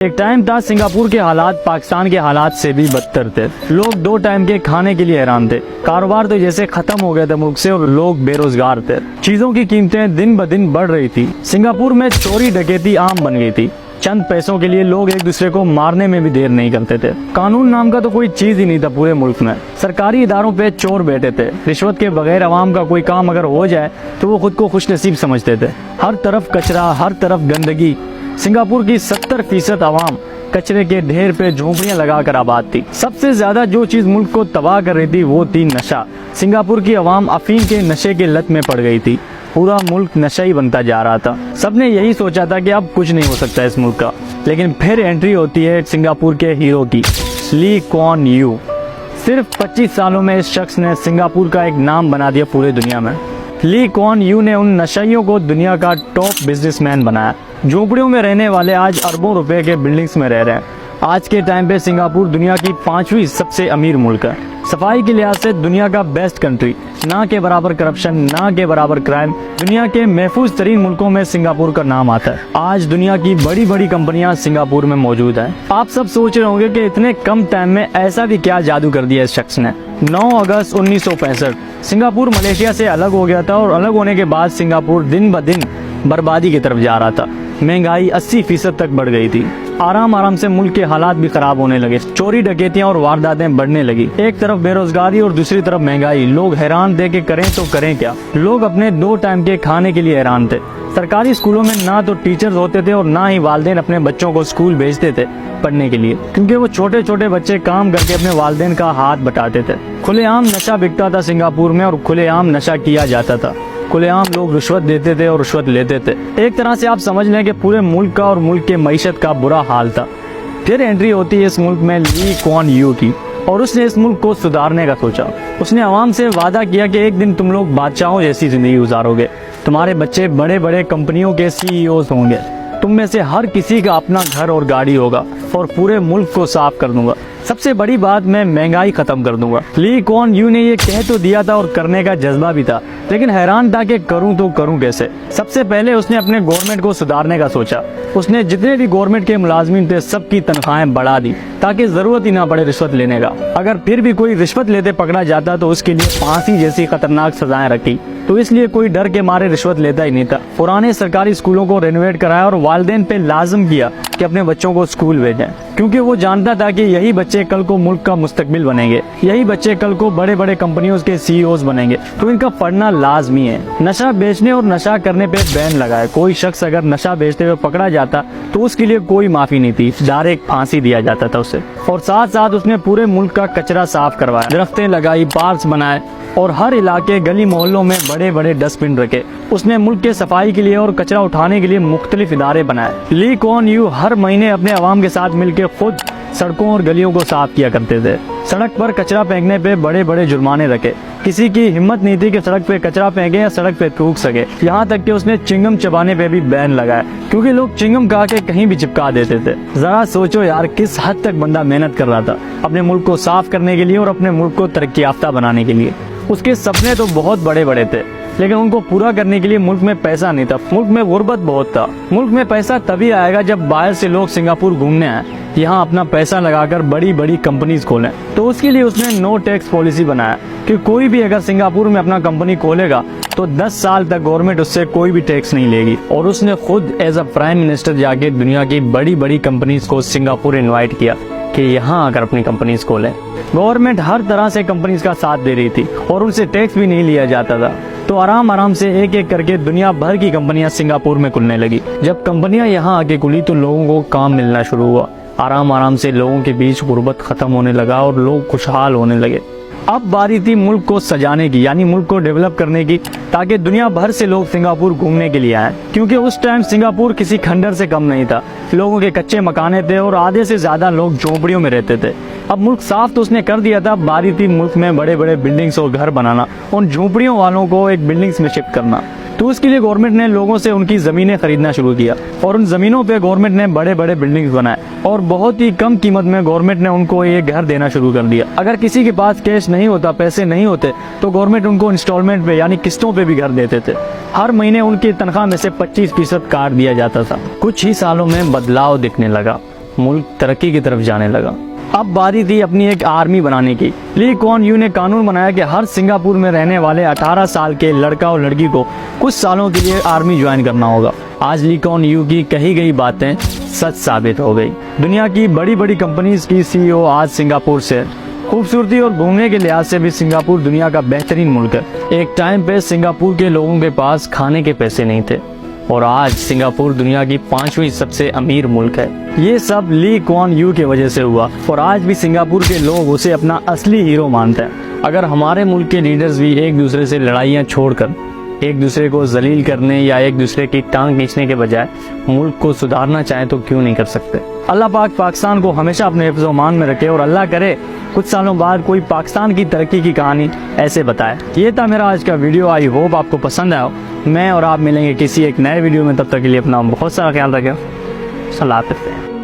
एक टाइम था सिंगापुर के हालात पाकिस्तान के हालात से भी बदतर थे। लोग 2 टाइम के खाने के लिए हैरान थे। कारोबार तो जैसे खत्म हो गए थे मुल्क से और लोग बेरोजगार थे। चीजों की कीमतें दिन ब दिन बढ़ रही थी। सिंगापुर में चोरी डकैती आम बन गई थी। चंद पैसों के लिए लोग एक दूसरे को मारने में भी देर नहीं करते थे। कानून नाम का तो कोई चीज ही नहीं था पूरे मुल्क में। सरकारी इदारों पे चोर बैठे थे। रिश्वत के बगैर अवाम का कोई काम अगर हो जाए तो वो खुद को खुशनसीब समझते थे। हर तरफ कचरा, हर तरफ गंदगी। सिंगापुर की 70% आवाम कचरे के ढेर पे झोंपड़ियां लगाकर आबाद थी। सबसे ज्यादा जो चीज मुल्क को तबाह कर रही थी वो थी नशा। सिंगापुर की आवाम अफीम के नशे के लत में पड़ गई थी। पूरा मुल्क नशा ही बनता जा रहा था। सबने यही सोचा था कि अब कुछ नहीं हो सकता इस मुल्क का। लेकिन फिर एंट्री होती है सिंगापुर के हीरो की, ली कुआन यू। सिर्फ 25 सालों में इस शख्स ने सिंगापुर का एक नाम बना दिया पूरे दुनिया में। ली कुआन यू ने उन नशइयों को दुनिया का टॉप बिजनेसमैन बनाया। झोंपड़ियों में रहने वाले आज अरबों रुपए के बिल्डिंग्स में रह रहे हैं। आज के टाइम पे सिंगापुर दुनिया की 5वीं सबसे अमीर मुल्क है। सफाई के लिहाज से दुनिया का बेस्ट कंट्री। ना के बराबर करप्शन, ना के बराबर क्राइम। दुनिया के महफूज तरीन मुल्कों में सिंगापुर का नाम आता है। आज दुनिया की बड़ी बड़ी कंपनियां सिंगापुर में मौजूद हैं। आप सब सोच रहे होंगे कि इतने कम टाइम में ऐसा भी क्या जादू कर दिया इस शख्स ने। 9 अगस्त 1965 सिंगापुर मलेशिया से अलग हो गया था और अलग होने के बाद सिंगापुर दिन ब दिन बर्बादी की तरफ जा रहा था। महंगाई 80% तक बढ़ गई थी। आराम से मुल्क के हालात भी खराब होने लगे। चोरी डकैतियां और वारदातें बढ़ने लगी। एक तरफ बेरोजगारी और दूसरी तरफ महंगाई। लोग हैरान थे कि करें तो करें क्या। लोग अपने 2 टाइम के खाने के लिए हैरान थे। सरकारी स्कूलों में ना तो टीचर्स होते थे और ना ही वालिदैन अपने बच्चों को स्कूल भेजते थे पढ़ने के लिए, क्योंकि वो छोटे छोटे बच्चे काम करके अपने वालिदैन का हाथ बटाते थे। खुलेआम नशा बिकता था सिंगापुर में और खुलेआम नशा किया जाता था। खुलेआम लोग रिश्वत देते थे और रिश्वत लेते थे। एक तरह से आप समझ लें कि पूरे मुल्क का और मुल्क के मईशत का बुरा हाल था। फिर एंट्री होती है इस मुल्क में ली कुआन यू की और उसने इस मुल्क को सुधारने का सोचा। उसने आवाम से वादा किया कि एक दिन तुम लोग बादशाहों जैसी जिंदगी गुजारोगे। तुम्हारे बच्चे बड़े बड़े कंपनियों के सीईओ होंगे। तुम में से हर किसी का अपना घर और गाड़ी होगा और पूरे मुल्क को साफ कर दूंगा। सबसे बड़ी बात, मैं महंगाई खत्म कर दूंगा। ली कुआन यू ने ये कह तो दिया था और करने का जज्बा भी था, लेकिन हैरान था कि करूं तो करूं कैसे। सबसे पहले उसने अपने गवर्नमेंट को सुधारने का सोचा। उसने जितने भी गवर्नमेंट के मुलाजमीन थे सबकी तनख्वाहें बढ़ा दी ताकि जरूरत ही ना पड़े रिश्वत लेने का। अगर फिर भी कोई रिश्वत लेते पकड़ा जाता तो उसके लिए फांसी जैसी खतरनाक सजाएं रखी, तो इसलिए कोई डर के मारे रिश्वत लेता ही नहीं था। पुराने सरकारी स्कूलों को रेनोवेट कराया और वालिदैन पे लाजम किया कि अपने बच्चों को स्कूल भेजें, क्योंकि वो जानता था कि यही बच्चे कल को मुल्क का मुस्तकबिल बनेंगे। यही बच्चे कल को बड़े बड़े कंपनियों के सीईओ बनेंगे, तो इनका पढ़ना लाजमी है। नशा बेचने और नशा करने पे बैन लगाए। कोई शख्स अगर नशा बेचते हुए पकड़ा जाता तो उसके लिए कोई माफी नहीं थी, डायरेक्ट फांसी दिया जाता था उसे। और साथ साथ उसने पूरे मुल्क का कचरा साफ करवाया, दरख्तें लगाई, पार्क्स बनाए और हर इलाके गली मोहल्लों में बड़े बड़े डस्टबिन रखे। उसने मुल्क के सफाई के लिए और कचरा उठाने के लिए मुख्तलिफ इदारे बनाए। ली कुआन यू हर महीने अपने अवाम के साथ मिलकर खुद सड़कों और गलियों को साफ किया करते थे। सड़क पर कचरा फेंकने पे बड़े बड़े जुर्माने रखे। किसी की हिम्मत नहीं थी कि सड़क पे कचरा फेंके या सड़क पे थूक सके। यहाँ तक कि उसने चिंगम चबाने पे भी बैन लगाया, क्योंकि लोग चिंगम खा के कहीं भी चिपका देते थे। जरा सोचो यार, किस हद तक बंदा मेहनत कर रहा था अपने मुल्क को साफ करने के लिए और अपने मुल्क को तरक्की याफ्ता बनाने के लिए। उसके सपने तो बहुत बड़े बड़े थे, लेकिन उनको पूरा करने के लिए मुल्क में पैसा नहीं था। मुल्क में गुर्बत बहुत था। मुल्क में पैसा तभी आएगा जब बाहर से लोग सिंगापुर घूमने आए, यहाँ अपना पैसा लगाकर बड़ी बड़ी कंपनीज खोलें। तो उसके लिए उसने नो टैक्स पॉलिसी बनाया कि कोई भी अगर सिंगापुर में अपना कंपनी खोलेगा तो 10 साल तक गवर्नमेंट उससे कोई भी टैक्स नहीं लेगी। और उसने खुद एज अ प्राइम मिनिस्टर जाके दुनिया की बड़ी बड़ी कंपनीज को सिंगापुर इन्वाइट किया कि यहाँ आकर अपनी कंपनीज खोलें। गवर्नमेंट हर तरह से कंपनीज का साथ दे रही थी और उनसे टैक्स भी नहीं लिया जाता था। तो आराम से एक एक करके दुनिया भर की कंपनियां सिंगापुर में खुलने लगी। जब कंपनियां यहाँ आके खुली तो लोगों को काम मिलना शुरू हुआ। आराम से लोगों के बीच गुर्बत खत्म होने लगा और लोग खुशहाल होने लगे। अब बारी थी मुल्क को सजाने की, यानी मुल्क को डेवलप करने की, ताकि दुनिया भर से लोग सिंगापुर घूमने के लिए आए। क्योंकि उस टाइम सिंगापुर किसी खंडर से कम नहीं था। लोगों के कच्चे मकाने थे और आधे से ज्यादा लोग झोंपड़ियों में रहते थे। अब मुल्क साफ तो उसने कर दिया था, बारी थी मुल्क में बड़े बड़े बिल्डिंग्स और घर बनाना, उन झोंपड़ियों वालों को एक बिल्डिंग्स में शिफ्ट करना। तो उसके लिए गवर्नमेंट ने लोगों से उनकी जमीनें खरीदना शुरू किया और उन जमीनों पे गवर्नमेंट ने बड़े बड़े बिल्डिंग्स बनाए और बहुत ही कम कीमत में गवर्नमेंट ने उनको ये घर देना शुरू कर दिया। अगर किसी के पास कैश नहीं होता, पैसे नहीं होते, तो गवर्नमेंट उनको इंस्टॉलमेंट पे यानी किस्तों पे भी घर देते थे। हर महीने उनकी तनख्वाह में से 25% काट दिया जाता था। कुछ ही सालों में बदलाव दिखने लगा। मुल्क तरक्की की तरफ जाने लगा। अब बारी थी अपनी एक आर्मी बनाने की। ली कुआन यू ने कानून बनाया कि हर सिंगापुर में रहने वाले 18 साल के लड़का और लड़की को कुछ सालों के लिए आर्मी ज्वाइन करना होगा। आज ली कुआन यू की कही गई बातें सच साबित हो गई। दुनिया की बड़ी बड़ी कंपनीज की CEO आज सिंगापुर से। खूबसूरती और घूमने के लिहाज से भी सिंगापुर दुनिया का बेहतरीन मुल्क है। एक टाइम पे सिंगापुर के लोगों के पास खाने के पैसे नहीं थे और आज सिंगापुर दुनिया की 5वीं सबसे अमीर मुल्क है। ये सब ली कुआन यू की वजह से हुआ और आज भी सिंगापुर के लोग उसे अपना असली हीरो मानते हैं। अगर हमारे मुल्क के लीडर्स भी एक दूसरे से लड़ाइयाँ छोड़कर एक दूसरे को जलील करने या एक दूसरे की टांग खींचने के बजाय मुल्क को सुधारना चाहें तो क्यों नहीं कर सकते। अल्लाह पाक पाकिस्तान को हमेशा अपने हिफ्ज़ मान में रखे और अल्लाह करे कुछ सालों बाद कोई पाकिस्तान की तरक्की की कहानी ऐसे बताए। ये था मेरा आज का वीडियो। आई होप आपको पसंद आया। मैं और आप मिलेंगे किसी एक नए वीडियो में, तब तक के लिए अपना बहुत सारा ख्याल रखें। सलाह करते हैं।